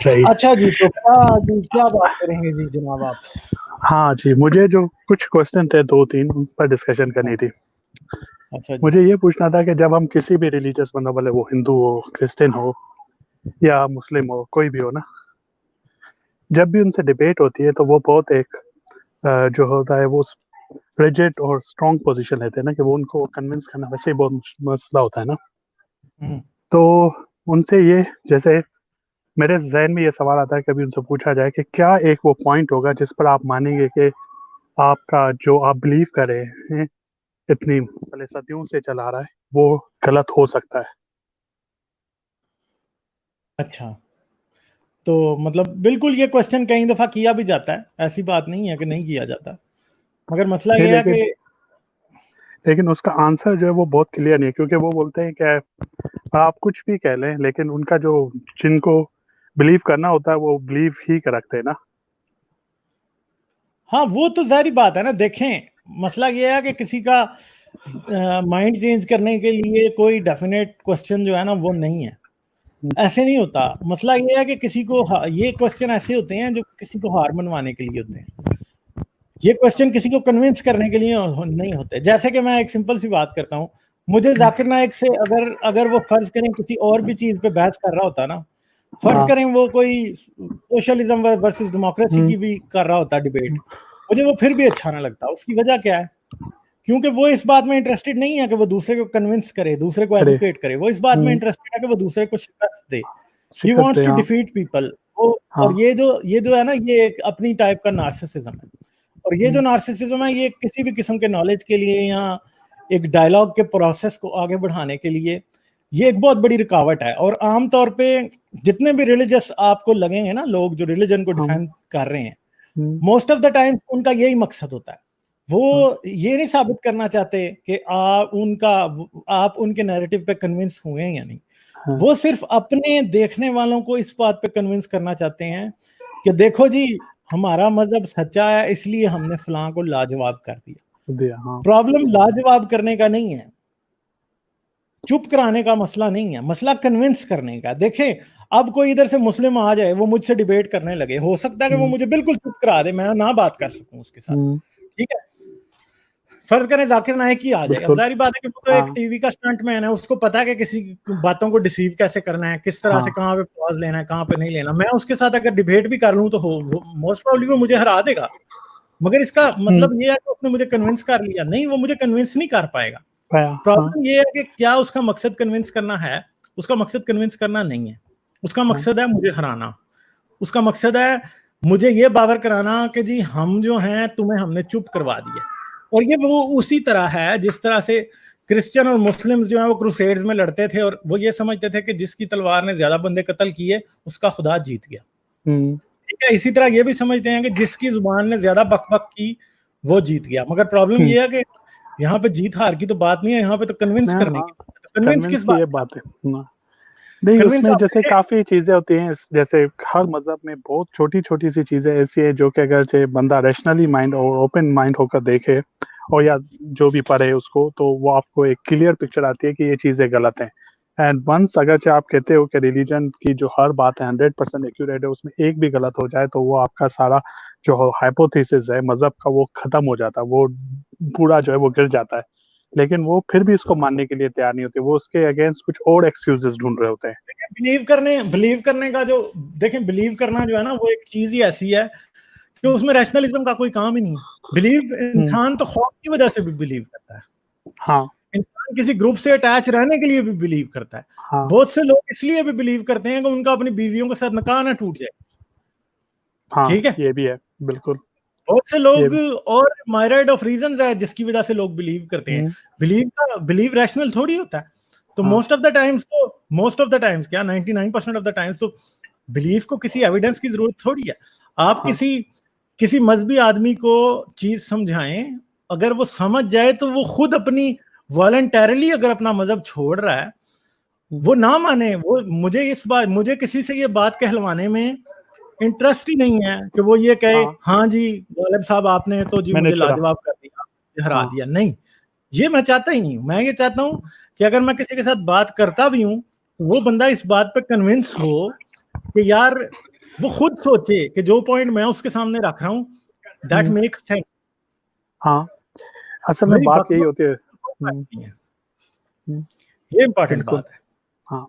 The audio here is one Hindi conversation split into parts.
राइट। अच्छा जी, तो क्या बात करेंगे जी जनाब आप? हाँ जी, मुझे जो कुछ क्वेश्चन थे 2-3 उस पर डिस्कशन करनी थी। अच्छा जी। मुझे ये पूछना था कि जब हम किसी भी रिलीजियस मतलब भले वो हिंदू हो, क्रिश्चियन हो या मुस्लिम हो, कोई भी हो ना, जब भी उनसे डिबेट होती है तो वो बहुत एक जो होता है वो रिजिड और स्ट्रॉन्ग पोजीशन लेते हैं ना, कि वो उनको कन्विंस करना वैसे ही बहुत मसला होता है ना। तो उनसे ये जैसे मेरे ज़हन में ये सवाल आता है, कभी उनसे पूछा जाए कि क्या एक वो पॉइंट होगा जिस पर आप मानेंगे कि आपका जो आप बिलीव कर रहे हैं इतनी पहले सदियों से चला आ रहा है वो गलत हो सकता है। अच्छा, तो मतलब बिल्कुल ये क्वेश्चन कई दफा किया भी जाता है, ऐसी बात नहीं है कि नहीं किया जाता, मगर मसला नहीं, ये है कि लेकिन उसका आंसर जो है वो बहुत क्लियर नहीं है, क्योंकि वो बोलते हैं कि आप कुछ भी कह लें लेकिन उनका जो जिनको बिलीव करना होता है वो बिलीव ही रखते हैं ना। हाँ, वो तो जाहिर बात है ना। देखें, मसला ये है कि किसी का माइंड चेंज करने के लिए कोई डेफिनेट क्वेश्चन जो है ना वो नहीं है, ऐसे नहीं होता। मसला ये है कि किसी को ये क्वेश्चन ऐसे होते हैं जो किसी को हार मनवाने के लिए होते हैं। ये क्वेश्चन किसी को कन्विंस करने के लिए नहीं होते। जैसे कि मैं एक सिंपल सी बात करता हूँ, मुझे जाकिर नाइक से अगर अगर वो फर्ज करें किसी और भी चीज पे बहस कर रहा होता ना, फर्ज हाँ। करें वो कोई सोशलिज्म वर्सेस डेमोक्रेसी की भी कर रहा होता डिबेट, मुझे वो फिर भी अच्छा ना लगता। उसकी वजह क्या है? क्योंकि वो इस बात में इंटरेस्टेड नहीं है कि वो दूसरे को कन्विंस करे, दूसरे को अरे। एजुकेट करे। वो इस बात में इंटरेस्टेड है कि वो दूसरे को शिकस्त दे। ही शिकस्त वांट्स है, टू हाँ। Defeat people. और हाँ। ये जो है ना, ये एक अपनी टाइप का नार्सिसिज्म है। और ये जो नार्सिसिज्म है, ये किसी भी किस्म के नॉलेज के लिए या एक डायलॉग के प्रोसेस को आगे बढ़ाने के लिए ये एक बहुत बड़ी रुकावट है। और आम तौर पे जितने भी रिलीजियस आपको लगेंगे ना, लोग जो रिलीजन को हाँ। डिफेंड कर रहे हैं, मोस्ट ऑफ द टाइम उनका यही मकसद होता है। हाँ। वो ये नहीं साबित करना चाहते कि आप उनके नैरेटिव पे कन्विंस हुए हैं या नहीं। हाँ। वो सिर्फ अपने देखने वालों को इस बात पे कन्विंस करना चाहते हैं कि देखो जी, हमारा मजहब सच्चा है, इसलिए हमने फलां को लाजवाब कर दिया। दिया, हाँ। प्रॉब्लम लाजवाब करने का नहीं है, चुप कराने का मसला नहीं है, मसला कन्विंस करने का। देखें, अब कोई इधर से मुस्लिम आ जाए, वो मुझसे डिबेट करने लगे, हो सकता है कि वो मुझे बिल्कुल चुप करा दे, मैं ना बात कर सकूं उसके साथ। ठीक है, फर्ज करें जाकिर नाइक ही आ जाए, अब बिल्कुल। जारी बात है कि वो तो एक हाँ। टीवी का स्टंटमैन है, उसको पता है कि किसी बातों को डिसीव कैसे करना है, किस तरह से हाँ। कहाँ पे पॉज लेना है, कहाँ पे नहीं लेना। मैं उसके साथ अगर डिबेट भी कर लूं तो मोस्ट प्रोबेबली वो मुझे हरा देगा। मगर इसका मतलब ये है कि उसने मुझे कन्विंस कर लिया? नहीं, वो मुझे कन्विंस नहीं कर पाएगा। पाया, हाँ। प्रॉब्लम ये है कि क्या उसका मकसद कन्विंस करना है? उसका मकसद कन्विंस करना नहीं है, उसका हाँ। मकसद है मुझे हराना। उसका मकसद है मुझे ये बावर कराना कि जी हम जो हैं तुम्हें हमने चुप करवा दिया। और ये वो उसी तरह है जिस तरह से क्रिश्चियन और मुस्लिम्स जो हैं वो क्रूसेड्स में लड़ते थे और वो ये समझते थे कि जिसकी तलवार ने ज्यादा बंदे कत्ल किए उसका खुदा जीत गया। ठीक है, इसी तरह ये भी समझते हैं कि जिसकी जुबान ने ज्यादा बकबक की वो जीत गया। मगर प्रॉब्लम ये है कि यहाँ पे जीत हार की तो बात नहीं है, यहाँ पे तो कन्विंस करने हाँ, की। तो कन्विंस कन्विंस किस की बात ये का? बात है। नहीं, कन्विंस उसमें आप जैसे देखें। काफ़ी चीज़ें होती हैं, जैसे हर मज़हब में बहुत छोटी-छोटी सी चीज़ें ऐसी हैं जो कि अगर जो बंदा रैशनली माइंड और ओपन माइंड होकर देखे और या जो भी पढ़े उसको, तो वो आपको एक क्लियर पिक्चर आती है कि ये चीज़ें गलत हैं। एंड वंस अगर जो आप कहते हो कि रिलीजन की जो हर बात है 100% एक्यूरेट है, उसमें एक भी गलत हो जाए तो वो आपका सारा जो हाइपोथेसिस है मज़हब का वो ख़त्म हो जाता है, वो पूरा जो है वो गिर जाता है। लेकिन वो फिर भी उसको मानने के लिए तैयार नहीं होते, वो उसके अगेंस्ट कुछ और एक्सक्यूज़ेज़ ढूँढ रहे होते हैं। बिलीव करने का जो, देखें, बिलीव करना जो है ना वो एक चीज ही ऐसी है कि उसमें रैशनलिज्म का कोई काम ही नहीं है। बिलीव, हुँ। इंसान तो खौफ की वजह से भी बिलीव करता है। हाँ। इंसान किसी ग्रुप से अटैच रहने के लिए भी बिलीव करता है। हाँ। बहुत से लोग इसलिए भी बिलीव करते हैं कि उनका अपनी बीवियों के साथ निकाह ना टूट जाए। हाँ, ठीक है, ये भी है, बिल्कुल। बहुत से ये लोग भी। और मायराइड ऑफ रीजंस है जिसकी वजह से लोग बिलीव करते हैं। हुँ। बिलीव रैशनल थोड़ी होता है। तो हाँ। मोस्ट ऑफ द टाइम्स क्या 99% ऑफ द टाइम्स तो बिलीफ को किसी एविडेंस की जरूरत थोड़ी है। आप हाँ। किसी मजहबी आदमी को चीज समझाएं, अगर वो समझ जाए तो वो खुद अपनी वॉलंटरली अगर अपना मजहब छोड़ रहा है, हुँ। वो ना माने। वो मुझे किसी से ये बात कहलवाने में इंटरेस्ट ही नहीं है कि वो ये कहे हाँ, हाँ जी गालिब साहब आपने तो जी मैंने मुझे छोड़ा। लाजवाब कर दिया, मुझे हरा हाँ। दिया। नहीं, ये मैं चाहता ही नहीं हूं। मैं ये चाहता हूं कि अगर मैं किसी के साथ बात करता भी हूं तो वो बंदा इस बात पे कन्विंस हो कि यार वो खुद सोचे कि जो पॉइंट मैं उसके सामने रख रहा हूँ दैट मेक्स सेंस। हाँ, असल में मेरी बात यही बकवास होती है। नहीं है, हम्म, ये इंपॉर्टेंट बिल्कुल। बात है। हाँ,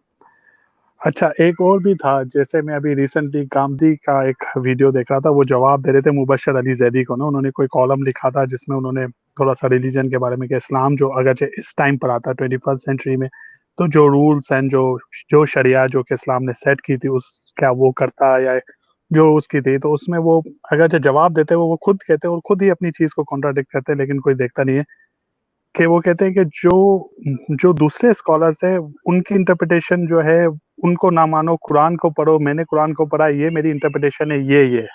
अच्छा एक और भी था, जैसे मैं अभी रिसेंटली गांधी का एक वीडियो देख रहा था, वो जवाब दे रहे थे मुबश्शिर अली जैदी को ना। उन्होंने कोई कॉलम लिखा था जिसमें उन्होंने थोड़ा सा रिलीजन के बारे में कि इस्लाम जो अगर इस टाइम पर आता है 21st सेंचुरी में, तो जो रूल्स एंड जो जो शरिया जो कि इस्लाम ने सेट की थी उस क्या वो करता या जो उसकी थी, तो उसमें वो अगर जो जवाब देते वो खुद कहते और खुद ही अपनी चीज़ को कॉन्ट्राडिक्ट करते, लेकिन कोई देखता नहीं है कि वो कहते हैं कि जो जो दूसरे स्कॉलर्स हैं उनकी इंटरप्रिटेशन जो है उनको ना मानो, कुरान को पढ़ो, मैंने कुरान को पढ़ा, ये मेरी इंटरप्रिटेशन है, ये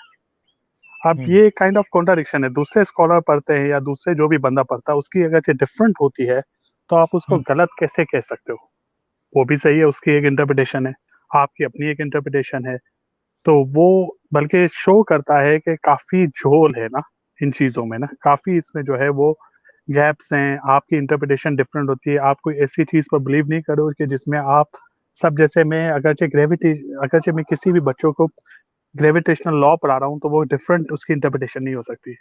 अब ये काइंड ऑफ कॉन्ट्राडिक्शन है। दूसरे स्कॉलर पढ़ते हैं या दूसरे जो भी बंदा पढ़ता है उसकी अगर ये डिफरेंट होती है तो आप उसको गलत कैसे कह सकते हो? वो भी सही है, उसकी एक इंटरप्रिटेशन है, आपकी अपनी एक इंटरप्रिटेशन है। तो वो बल्कि शो करता है कि काफ़ी झोल है ना इन चीज़ों में ना, काफ़ी इसमें जो है वो गैप्स हैं, आपकी इंटरप्रिटेशन डिफरेंट होती है। आप कोई ऐसी चीज़ पर बिलीव नहीं करो कि जिसमें आप सब, जैसे मैं अगरचे मैं किसी भी बच्चों को ग्रेविटेशनल लॉ पढ़ा रहा हूँ तो वो डिफरेंट उसकी इंटरप्रिटेशन नहीं हो सकती,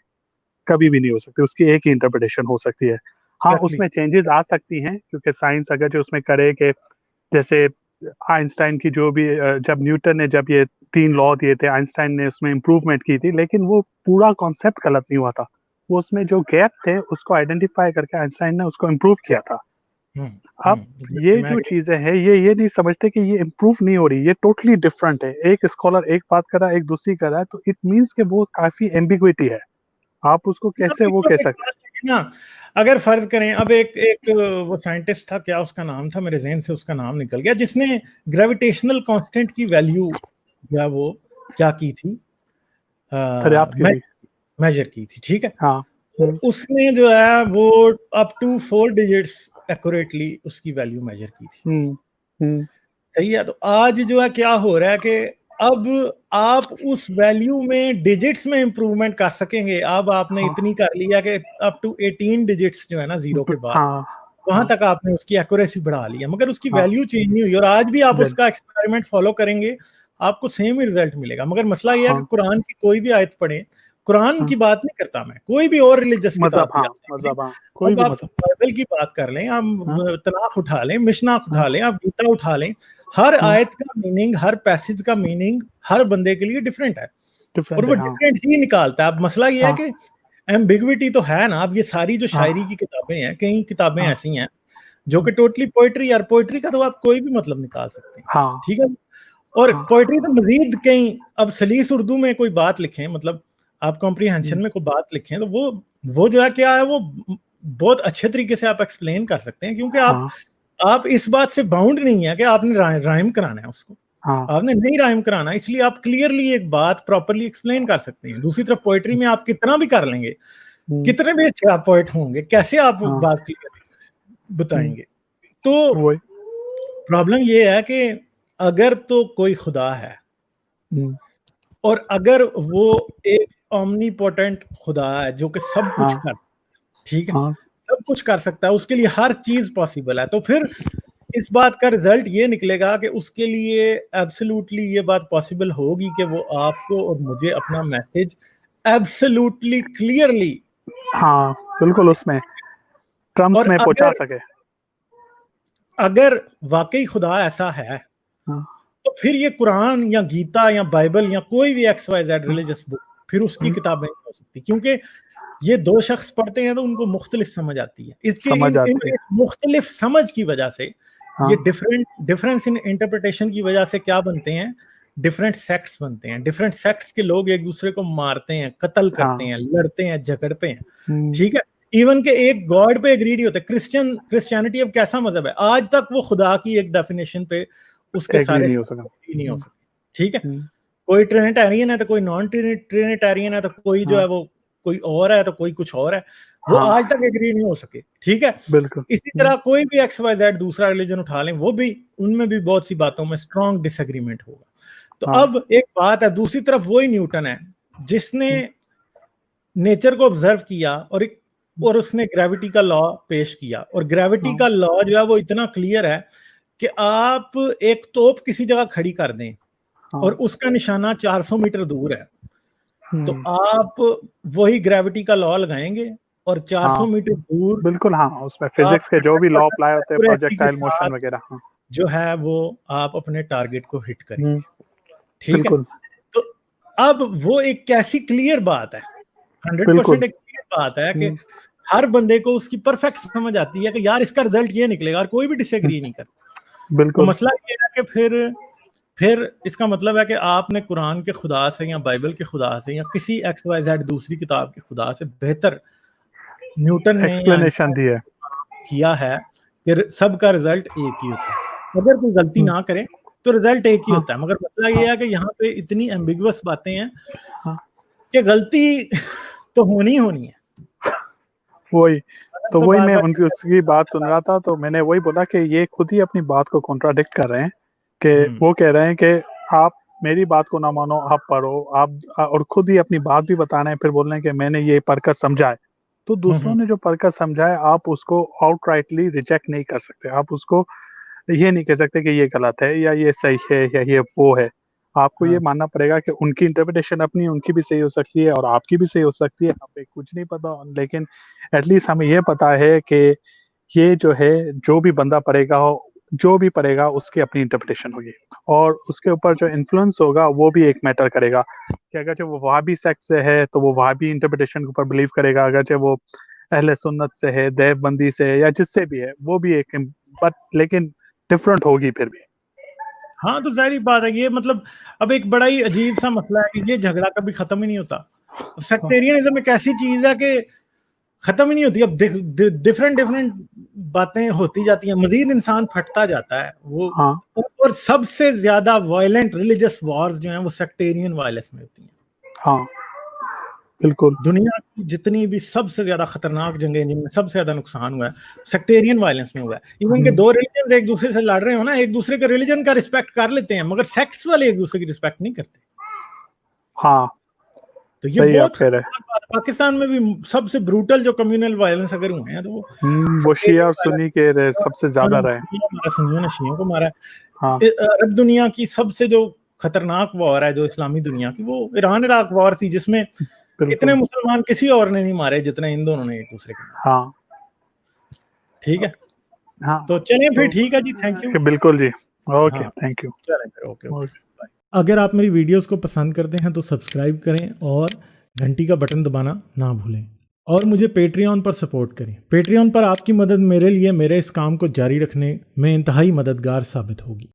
कभी भी नहीं हो सकती, उसकी एक ही इंटरप्रिटेशन हो सकती है। हाँ, Exactly. उसमें चेंजेस आ सकती हैं क्योंकि साइंस अगर जो उसमें करे कि जैसे आइंस्टाइन की जो भी जब न्यूटन ने जब ये 3 लॉ दिए थे, आइंस्टाइन ने उसमें इम्प्रूवमेंट की थी, लेकिन वो पूरा कॉन्सेप्ट गलत नहीं हुआ था। वो उसमें जो गैप थे उसको आइडेंटिफाई करके आइंस्टाइन ने उसको इम्प्रूव किया था। अब ये मैं जो चीजें हैं ये नहीं समझते कि ये इम्प्रूव नहीं हो रही, ये टोटली डिफरेंट है। एक स्कॉलर एक बात कर रहा है, एक दूसरी कर रहा है, तो इट मीन्स कि वो काफी एम्बिग्विटी है। आप उसको कैसे वो कह सकते हैं? ना, अगर फर्ज करें अब एक एक वो साइंटिस्ट था, क्या उसका नाम था, मेरे जहन से उसका नाम निकल गया, जिसने ग्रेविटेशनल कांस्टेंट की वैल्यू या वो क्या की थी, पर्याप्त की थी। मेजर की थी, ठीक है। हाँ। और उसने जो है वो अप टू 4 डिजिट्स एक्यूरेटली उसकी वैल्यू मेजर की थी। हम्म। सही है। तो आज जो है क्या हो रहा है कि अब आप उस वैल्यू में डिजिट्स में इंप्रूवमेंट कर सकेंगे। अब आपने हाँ। इतनी कर लिया कि अप टू 18 डिजिट्स जो है ना जीरो के बाद, हाँ। वहां हाँ। तक आपने उसकी एक्यूरेसी बढ़ा लिया, मगर उसकी हाँ। वैल्यू चेंज नहीं हुई। और आज भी आप बिल उसका एक्सपेरिमेंट फॉलो करेंगे, आपको सेम ही रिजल्ट मिलेगा। मगर मसला यह है कि हाँ। कुरान की कोई भी आयत पढ़े, कुरान हाँ। की बात नहीं करता मैं, कोई भी और रिलीजियस मजहब, किताब की हाँ, आप देख लें। मजहब, हाँ, कोई अब भी आप मजहब। बाइबल की बात कर लें, आप हाँ। तनाख उठा लें, मिशनाह हाँ। उठा लें, आप गीता उठा लें, हर हाँ। आयत का मीनिंग, हर पैसेज का मीनिंग हर बंदे के लिए डिफरेंट है, और डिफरेंट वो है। हाँ। डिफरेंट ही निकालता है। अब मसला ये है हाँ। कि एम्बिग्विटी तो है ना। अब ये सारी जो हाँ। शायरी की किताबें हैं, कई किताबें हाँ। ऐसी हैं जो कि टोटली पोइट्री, यार पोइट्री का तो आप कोई भी मतलब निकाल सकते हैं, हाँ। ठीक है। और हाँ। पोइट्री तो मजीद कई, अब सलीस उर्दू में कोई बात लिखें, मतलब आप कॉम्प्रीहेंशन हम्म। में कोई बात लिखें, तो वो जो है क्या है, वो बहुत अच्छे तरीके से आप एक्सप्लेन कर सकते हैं, क्योंकि हाँ। आप इस बात से बाउंड नहीं है कि आपने राइम कराना है उसको, हाँ। आपने नहीं राइम कराना, इसलिए आप क्लियरली एक बात प्रॉपरली एक्सप्लेन कर सकते हैं। दूसरी तरफ पोइट्री में आप कितना भी कर लेंगे, हम्म। कितने भी अच्छे आप पोइट होंगे, कैसे आप हाँ। बात क्लियर हम्म। बताएंगे? तो वही। प्रॉब्लम ये है कि अगर तो कोई खुदा है, हम्म। और अगर वो एक ओमनीपोटेंट खुदा है जो कि सब कुछ हाँ। कर, ठीक है, हाँ। सब कुछ कर सकता है, उसके लिए हर चीज पॉसिबल है, तो फिर इस बात का रिजल्ट ये निकलेगा कि उसके लिए एब्सोल्युटली ये बात पॉसिबल होगी कि वो आपको और मुझे अपना मैसेज एब्सोल्युटली क्लियरली, हाँ, बिल्कुल उसमें टर्म्स और में पहुंचा अगर सके। अगर वाकई खुदा ऐसा है, हाँ। तो फिर ये कुरान या गीता या बाइबल या कोई भी XYZ हाँ। रिलीजियस बुक फिर उसकी हम्म। किताबें नहीं हो सकती, क्योंकि ये दो शख्स पढ़ते हैं तो उनको मुख्तलिफ समझ आती है। इसके समझ इन आती है। इस मुख्तलिफ समझ की वजह से, हाँ। ये डिफरेंस इन इंटरप्रिटेशन की वजह से क्या बनते हैं, डिफरेंट सेक्ट्स बनते हैं। डिफरेंट सेक्ट्स के लोग एक दूसरे को मारते हैं, कत्ल करते हाँ। हैं, लड़ते हैं, झगड़ते हैं, हम्म। ठीक है। इवन के एक गॉड पे एग्री नहीं होते। क्रिश्चियनिटी अब कैसा मजहब है, आज तक वो खुदा की एक डेफिनेशन पे उसके एग्री सारे नहीं हो सका। नहीं हो सके, ठीक है। हम्म। कोई ट्रिनिटेरियन है तो कोई नॉन ट्रिनिटेरियन है, तो कोई जो हाँ। है वो कोई और है, तो कोई कुछ और है, वो हाँ। आज तक एग्री नहीं हो सके, ठीक है। बिल्कुल। इसी तरह कोई भी XYZ दूसरा रिलीजन उठा लें, वो भी, उनमें भी बहुत सी बातों में स्ट्रॉन्ग डिसएग्रीमेंट होगा। तो हाँ। अब एक बात है, दूसरी तरफ वही न्यूटन है जिसने नेचर को ऑब्जर्व किया, और उसने ग्रेविटी का लॉ पेश किया, और ग्रेविटी हाँ। का लॉ जो है वो इतना क्लियर है कि आप एक तोप किसी जगह खड़ी कर दें, हाँ। और उसका निशाना 400 मीटर दूर है, तो हम्म, आप वही ग्रेविटी का लॉ लगाएंगे और 400 हाँ मीटर दूर बिल्कुल, हाँ उसमें आप फिजिक्स के जो भी लॉ अप्लाई होते हैं, एक्यूरेसी के प्रोजेक्टाइल साथ मोशन वगैरह। हाँ। जो है वो आप अपने टारगेट को हिट करेंगे। हम्म, ठीक है, बिल्कुल तो अब वो एक कैसी क्लियर बात है, 100% बिल्कुल। एक क्लियर बात है कि हम्म, हर बंदे को उसकी परफेक्ट समझ आती है कि यार इसका रिजल्ट ये निकलेगा, और कोई भी डिसएग्री नहीं करता। तो बिल्कुल। मसला ये है कि फिर इसका मतलब है कि आपने कुरान के खुदा से या बाइबल के खुदा से या किसी XYZ दूसरी किताब के खुदा से बेहतर न्यूटन ने या एक्सप्लेनेशन दी है। किया है कि सबका रिजल्ट एक ही होता है। अगर कोई गलती हम्म, ना करे तो रिजल्ट एक ही हाँ होता है, मगर मसला ये है कि यहाँ पे इतनी एम्बिगुअस बातें हैं हाँ कि गलती तो होनी ही होनी है। वही। तो तो वही बार मैं बार उनकी उसकी बात सुन रहा था, तो मैंने वही बोला कि ये खुद ही अपनी बात को कॉन्ट्राडिक्ट कर रहे हैं, कि वो कह रहे हैं कि आप मेरी बात को ना मानो, आप पढ़ो, आप और खुद ही अपनी बात भी बता रहे हैं, फिर बोल रहे हैं कि मैंने ये पढ़कर समझा है। तो दूसरों ने जो पढ़कर समझा है, आप उसको आउटराइटली रिजेक्ट नहीं कर सकते। आप उसको ये नहीं कह सकते कि ये गलत है या ये सही है या ये वो है। आपको ये हाँ मानना पड़ेगा कि उनकी इंटरप्रिटेशन अपनी, उनकी भी सही हो सकती है और आपकी भी सही हो सकती है। हमें कुछ नहीं पता, लेकिन एटलीस्ट हमें ये पता है कि ये जो है, जो भी बंदा पढ़ेगा जो भी पढ़ेगा उसकी अपनी इंटरप्रिटेशन होगी, और उसके ऊपर जो इन्फ्लुएंस होगा वो भी एक मैटर करेगा। कि अगर जो वो वहाबी सेक्ट से है तो वो वहाबी इंटरप्रिटेशन के ऊपर बिलीव करेगा, अगर जो वो अहले सुन्नत से है, देवबंदी से है, या जिससे भी है, वो भी एक, बट लेकिन डिफरेंट होगी फिर भी। हाँ, तो जाहिर बात है ये मतलब अब एक बड़ा ही अजीब सा मसला है कि ये झगड़ा कभी खत्म ही नहीं होता। अब सेक्टेरियनिज्म एक ऐसी चीज है कि खत्म ही नहीं होती। अब डिफरेंट डिफरेंट बातें होती जाती हैं, मजीद इंसान फटता जाता है वो। हाँ और सबसे ज्यादा वायलेंट रिलीजियस वॉर्स जो हैं वो सेक्टेरियन वायलेंस में होती हैं। हाँ बिल्कुल। दुनिया की जितनी भी सबसे ज्यादा खतरनाक जंगें जिनमें सबसे ज्यादा नुकसान हुआ है सेक्टेरियन वायलेंस में हुआ है। इवन के दो रिलीजन एक दूसरे से लड़ रहे हो ना, एक दूसरे के रिलीजन का रिस्पेक्ट कर लेते हैं, मगर सेक्ट्स वाले एक दूसरे की रिस्पेक्ट नहीं करते। हाँ तो ये सही आप बहुत कह रहे खतरनाक बात है। पाकिस्तान में भी सबसे ब्रूटल जो कम्युनल वायलेंस अगर हुए हैं तो वो हैं, वो शिया सेक्टेरियन और सुन्नी के सबसे ज्यादा रहे। मारा, सुन्नियों ने शियों को मारा हाँ है। अरब दुनिया की सबसे जो खतरनाक वॉर है जो इस्लामी दुनिया की, वो ईरान इराक वॉर थी, जिसमें इतने बिल्कुल। मुसलमान किसी और ने नहीं मारे जितने इन दोनों ने एक दूसरे के मारे। हाँ ठीक है, हाँ तो चलें फिर, तो ठीक है जी, थैंक यू। बिल्कुल जी। ओके, हाँ थैंक यू। चलें फिर, ओके ओके। अगर आप मेरी वीडियोस को पसंद करते हैं तो सब्सक्राइब करें और घंटी का बटन दबाना ना भूलें, और मुझे पेट्रियन पर सपोर्ट करें। पेट्रियन पर आपकी मदद मेरे लिए मेरे इस काम को जारी रखने में इंतहाई मददगार साबित होगी।